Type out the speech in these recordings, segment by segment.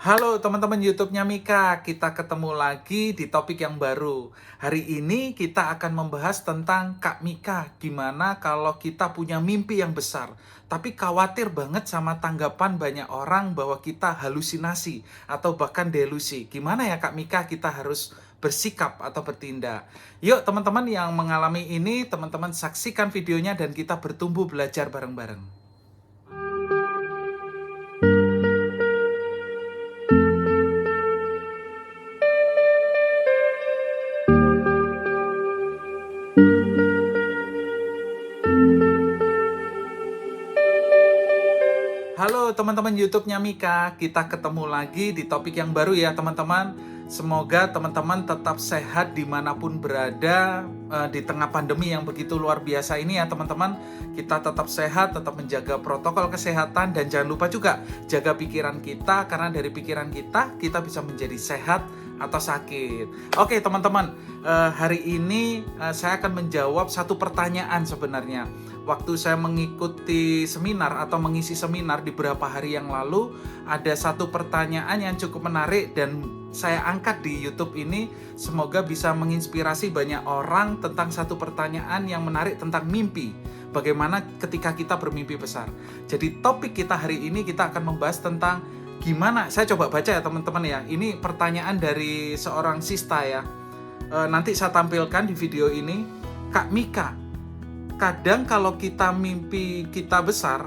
Halo teman-teman YouTube-nya Mika, kita ketemu lagi di topik yang baru. Hari ini kita akan membahas tentang Kak Mika, gimana kalau kita punya mimpi yang besar, tapi khawatir banget sama tanggapan banyak orang bahwa kita halusinasi atau bahkan delusi. Gimana ya Kak Mika kita harus bersikap atau bertindak? Yuk teman-teman yang mengalami ini, teman-teman saksikan videonya dan kita bertumbuh belajar bareng-bareng. Halo teman-teman YouTube-nya Mika, kita ketemu lagi di topik yang baru ya teman-teman. Semoga teman-teman tetap sehat dimanapun berada di tengah pandemi yang begitu luar biasa ini ya teman-teman. Kita tetap sehat, tetap menjaga protokol kesehatan dan jangan lupa juga jaga pikiran kita, karena dari pikiran kita bisa menjadi sehat atau sakit. Oke teman-teman, hari ini saya akan menjawab satu pertanyaan sebenarnya. Waktu saya mengikuti seminar atau mengisi seminar di beberapa hari yang lalu, ada satu pertanyaan yang cukup menarik dan saya angkat di YouTube ini. Semoga bisa menginspirasi banyak orang tentang satu pertanyaan yang menarik tentang mimpi. Bagaimana ketika kita bermimpi besar. Jadi topik kita hari ini kita akan membahas tentang gimana. Saya coba baca ya teman-teman ya. Ini pertanyaan dari seorang sista ya. Nanti saya tampilkan di video ini. Kak Mika, kadang kalau kita mimpi kita besar,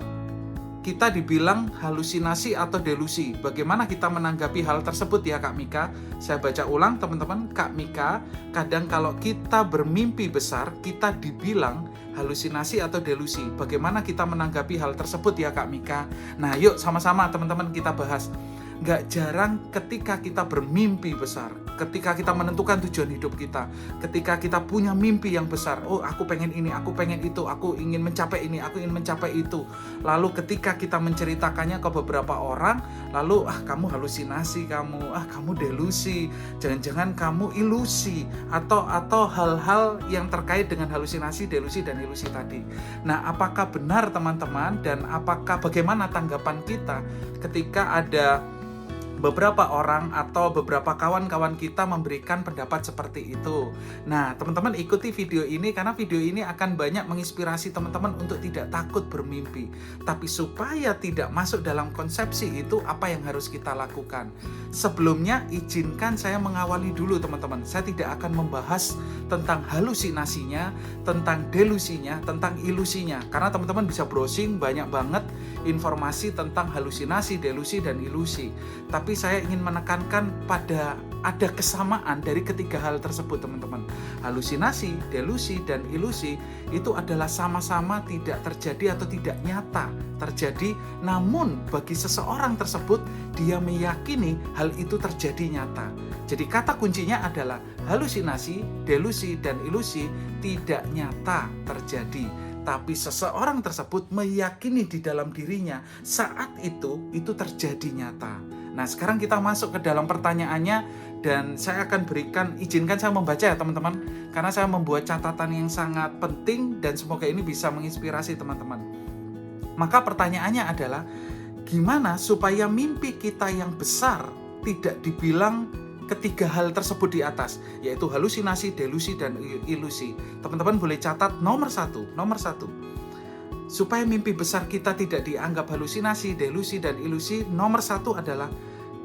kita dibilang halusinasi atau delusi. Bagaimana kita menanggapi hal tersebut ya Kak Mika? Saya baca ulang teman-teman. Kak Mika, kadang kalau kita bermimpi besar, kita dibilang halusinasi atau delusi. Bagaimana kita menanggapi hal tersebut ya Kak Mika? Nah yuk sama-sama teman-teman kita bahas. Gak jarang ketika kita bermimpi besar, ketika kita menentukan tujuan hidup kita, ketika kita punya mimpi yang besar, oh aku pengen ini, aku pengen itu, aku ingin mencapai ini, aku ingin mencapai itu. Lalu ketika kita menceritakannya ke beberapa orang, lalu kamu halusinasi, kamu delusi, jangan-jangan kamu ilusi, atau hal-hal yang terkait dengan halusinasi, delusi, dan ilusi tadi. Nah apakah benar teman-teman, dan bagaimana tanggapan kita ketika ada beberapa orang atau beberapa kawan-kawan kita memberikan pendapat seperti itu. Nah, teman-teman ikuti video ini karena video ini akan banyak menginspirasi teman-teman untuk tidak takut bermimpi. Tapi supaya tidak masuk dalam konsepsi itu, apa yang harus kita lakukan? Sebelumnya, izinkan saya mengawali dulu teman-teman. Saya tidak akan membahas tentang halusinasinya, tentang delusinya, tentang ilusinya. Karena teman-teman bisa browsing banyak banget informasi tentang halusinasi, delusi, dan ilusi. Tapi saya ingin menekankan pada ada kesamaan dari ketiga hal tersebut teman-teman. Halusinasi, delusi, dan ilusi itu adalah sama-sama tidak terjadi atau tidak nyata terjadi, namun bagi seseorang tersebut dia meyakini hal itu terjadi nyata. Jadi kata kuncinya adalah halusinasi, delusi, dan ilusi tidak nyata terjadi, tapi seseorang tersebut meyakini di dalam dirinya saat itu terjadi nyata. Nah sekarang kita masuk ke dalam pertanyaannya, dan saya akan izinkan saya membaca ya teman-teman, karena saya membuat catatan yang sangat penting dan semoga ini bisa menginspirasi teman-teman. Maka pertanyaannya adalah, gimana supaya mimpi kita yang besar tidak dibilang ketiga hal tersebut di atas, yaitu halusinasi, delusi, dan ilusi. Teman-teman boleh catat nomor satu. Supaya mimpi besar kita tidak dianggap halusinasi, delusi, dan ilusi, nomor satu adalah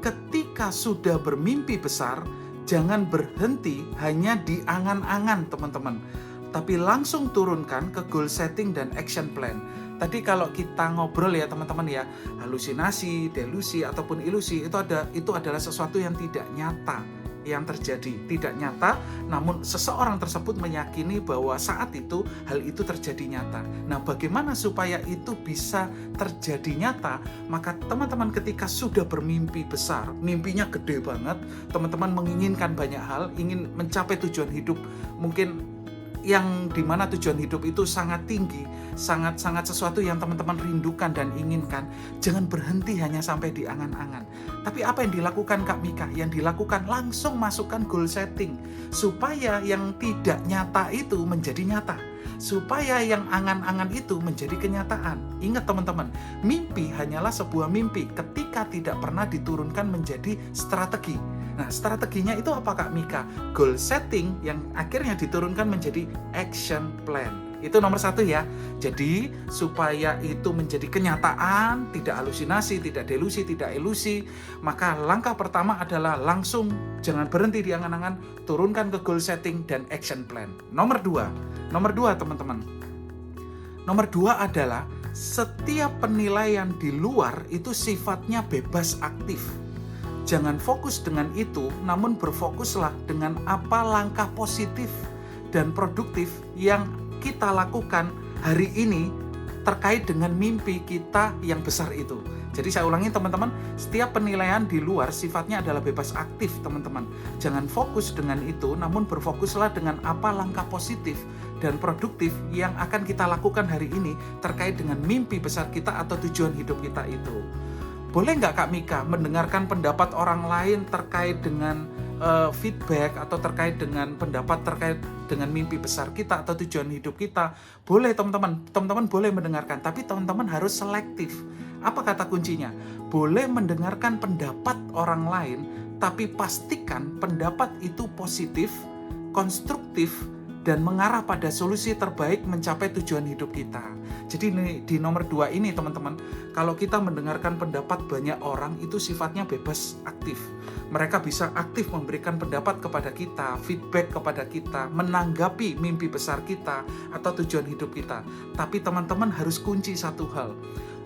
ketika sudah bermimpi besar, jangan berhenti hanya di angan-angan teman-teman, tapi langsung turunkan ke goal setting dan action plan. Tadi kalau kita ngobrol ya teman-teman ya, halusinasi, delusi, ataupun ilusi itu adalah sesuatu yang tidak nyata yang terjadi, tidak nyata, namun seseorang tersebut meyakini bahwa saat itu hal itu terjadi nyata. Nah, bagaimana supaya itu bisa terjadi nyata? Maka teman-teman ketika sudah bermimpi besar, mimpinya gede banget, teman-teman menginginkan banyak hal, ingin mencapai tujuan hidup, mungkin yang dimana tujuan hidup itu sangat tinggi, sangat sesuatu yang teman-teman rindukan dan inginkan. Jangan berhenti hanya sampai di angan-angan. Tapi apa yang dilakukan Kak Mika? Yang dilakukan langsung masukkan goal setting supaya yang tidak nyata itu menjadi nyata. supaya yang angan-angan itu menjadi kenyataan. Ingat teman-teman, mimpi hanyalah sebuah mimpi ketika tidak pernah diturunkan menjadi strategi. Nah, strateginya itu apa Kak Mika? Goal setting yang akhirnya diturunkan menjadi action plan. Itu nomor 1 ya. Jadi supaya itu menjadi kenyataan, tidak halusinasi, tidak delusi, tidak ilusi, maka langkah pertama adalah langsung jangan berhenti di angan-angan, turunkan ke goal setting dan action plan. Nomor 2 teman-teman. Nomor 2 adalah setiap penilaian di luar itu sifatnya bebas aktif. Jangan fokus dengan itu, namun berfokuslah dengan apa langkah positif dan produktif yang kita lakukan hari ini terkait dengan mimpi kita yang besar itu. Jadi saya ulangi teman-teman, setiap penilaian di luar sifatnya adalah bebas aktif teman-teman. Jangan fokus dengan itu, namun berfokuslah dengan apa langkah positif dan produktif yang akan kita lakukan hari ini terkait dengan mimpi besar kita atau tujuan hidup kita itu. Boleh nggak Kak Mika mendengarkan pendapat orang lain terkait dengan feedback atau terkait dengan pendapat terkait dengan mimpi besar kita atau tujuan hidup kita? Boleh teman-teman boleh mendengarkan, tapi teman-teman harus selektif. Apa kata kuncinya? Boleh mendengarkan pendapat orang lain, tapi pastikan pendapat itu positif, konstruktif, dan mengarah pada solusi terbaik mencapai tujuan hidup kita. Jadi di nomor 2 ini teman-teman, kalau kita mendengarkan pendapat banyak orang itu sifatnya bebas aktif. Mereka bisa aktif memberikan pendapat kepada kita, feedback kepada kita, menanggapi mimpi besar kita atau tujuan hidup kita. Tapi teman-teman harus kunci satu hal.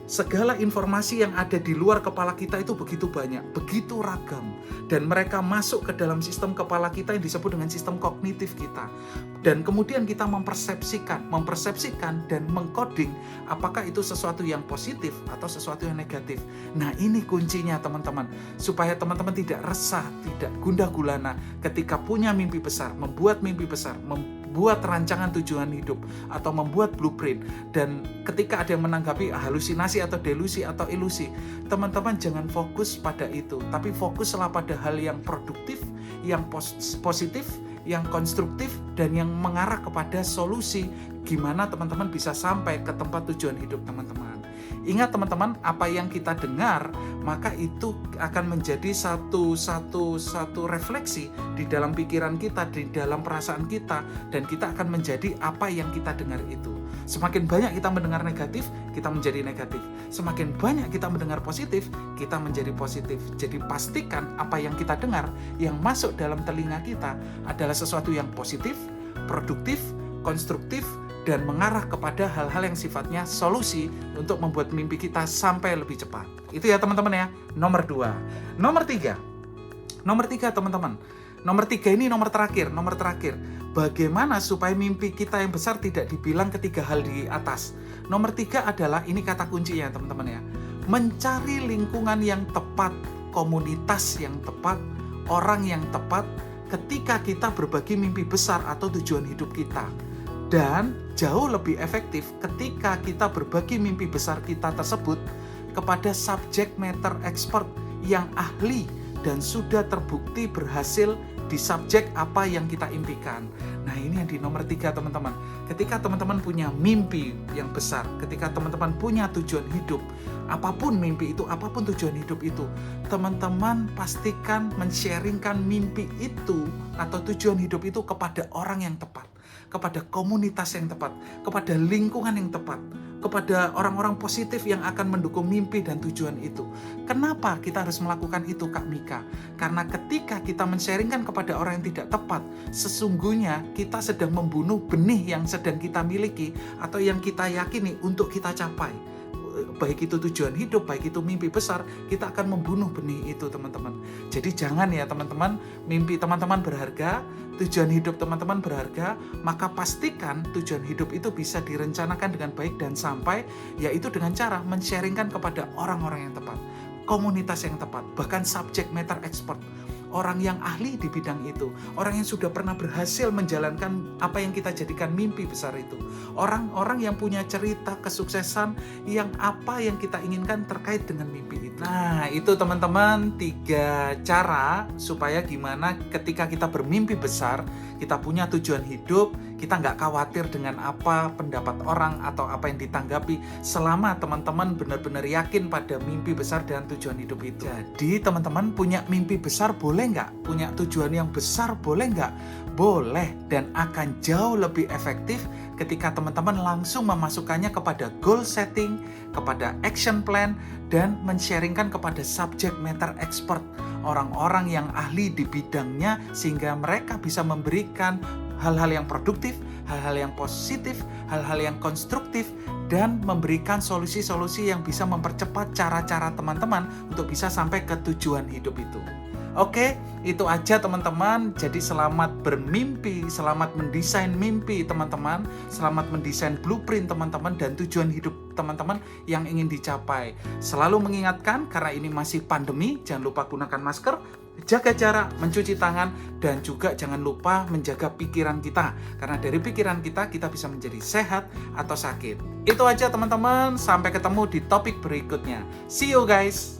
Segala informasi yang ada di luar kepala kita itu begitu banyak, begitu ragam. Dan mereka masuk ke dalam sistem kepala kita yang disebut dengan sistem kognitif kita. Dan kemudian kita mempersepsikan dan mengkoding apakah itu sesuatu yang positif atau sesuatu yang negatif. Nah ini kuncinya teman-teman. Supaya teman-teman tidak resah, tidak gundah gulana ketika punya mimpi besar, membuat mimpi besar, membuat rancangan tujuan hidup atau membuat blueprint, dan ketika ada yang menanggapi halusinasi atau delusi atau ilusi, teman-teman jangan fokus pada itu, tapi fokuslah pada hal yang produktif, yang positif, yang konstruktif, dan yang mengarah kepada solusi gimana teman-teman bisa sampai ke tempat tujuan hidup teman-teman. Ingat teman-teman, apa yang kita dengar maka itu akan menjadi satu refleksi di dalam pikiran kita, di dalam perasaan kita, dan kita akan menjadi apa yang kita dengar itu. Semakin banyak kita mendengar negatif, kita menjadi negatif. Semakin banyak kita mendengar positif, kita menjadi positif. Jadi pastikan apa yang kita dengar, yang masuk dalam telinga kita adalah sesuatu yang positif, produktif, konstruktif, dan mengarah kepada hal-hal yang sifatnya solusi untuk membuat mimpi kita sampai lebih cepat. Itu ya teman-teman ya, nomor 2. Nomor 3 teman-teman. Nomor 3 ini nomor terakhir. Bagaimana supaya mimpi kita yang besar tidak dibilang ketiga hal di atas. Nomor 3 adalah, ini kata kuncinya teman-teman ya, mencari lingkungan yang tepat, komunitas yang tepat, orang yang tepat ketika kita berbagi mimpi besar atau tujuan hidup kita. Dan jauh lebih efektif ketika kita berbagi mimpi besar kita tersebut kepada subject matter expert yang ahli dan sudah terbukti berhasil di subjek apa yang kita impikan. Nah ini yang di nomor 3 teman-teman. Ketika teman-teman punya mimpi yang besar, ketika teman-teman punya tujuan hidup, apapun mimpi itu, apapun tujuan hidup itu, teman-teman pastikan men-sharingkan mimpi itu atau tujuan hidup itu kepada orang yang tepat, kepada komunitas yang tepat, kepada lingkungan yang tepat, kepada orang-orang positif yang akan mendukung mimpi dan tujuan itu. Kenapa kita harus melakukan itu Kak Mika? Karena ketika kita men-sharingkan kepada orang yang tidak tepat, sesungguhnya kita sedang membunuh benih yang sedang kita miliki atau yang kita yakini untuk kita capai. Baik itu tujuan hidup, baik itu mimpi besar, kita akan membunuh benih itu teman-teman. Jadi jangan ya teman-teman, mimpi teman-teman berharga, tujuan hidup teman-teman berharga, maka pastikan tujuan hidup itu bisa direncanakan dengan baik dan sampai, yaitu dengan cara men-sharingkan kepada orang-orang yang tepat, komunitas yang tepat, bahkan subject matter expert, orang yang ahli di bidang itu, orang yang sudah pernah berhasil menjalankan apa yang kita jadikan mimpi besar itu, orang-orang yang punya cerita kesuksesan yang apa yang kita inginkan terkait dengan mimpi itu. Nah itu teman-teman 3 cara supaya gimana ketika kita bermimpi besar, kita punya tujuan hidup, kita nggak khawatir dengan apa pendapat orang atau apa yang ditanggapi selama teman-teman benar-benar yakin pada mimpi besar dan tujuan hidup itu. Jadi teman-teman punya mimpi besar boleh nggak? Punya tujuan yang besar boleh nggak? Boleh, dan akan jauh lebih efektif ketika teman-teman langsung memasukkannya kepada goal setting, kepada action plan, dan men-sharingkan kepada subject matter expert, orang-orang yang ahli di bidangnya, sehingga mereka bisa memberikan hal-hal yang produktif, hal-hal yang positif, hal-hal yang konstruktif, dan memberikan solusi-solusi yang bisa mempercepat cara-cara teman-teman untuk bisa sampai ke tujuan hidup itu. Oke, itu aja teman-teman. Jadi selamat bermimpi, selamat mendesain mimpi teman-teman, selamat mendesain blueprint teman-teman dan tujuan hidup teman-teman yang ingin dicapai. Selalu mengingatkan, karena ini masih pandemi, jangan lupa gunakan masker, jaga jarak, mencuci tangan, dan juga jangan lupa menjaga pikiran kita. Karena dari pikiran kita bisa menjadi sehat atau sakit. Itu aja teman-teman, sampai ketemu di topik berikutnya. See you guys!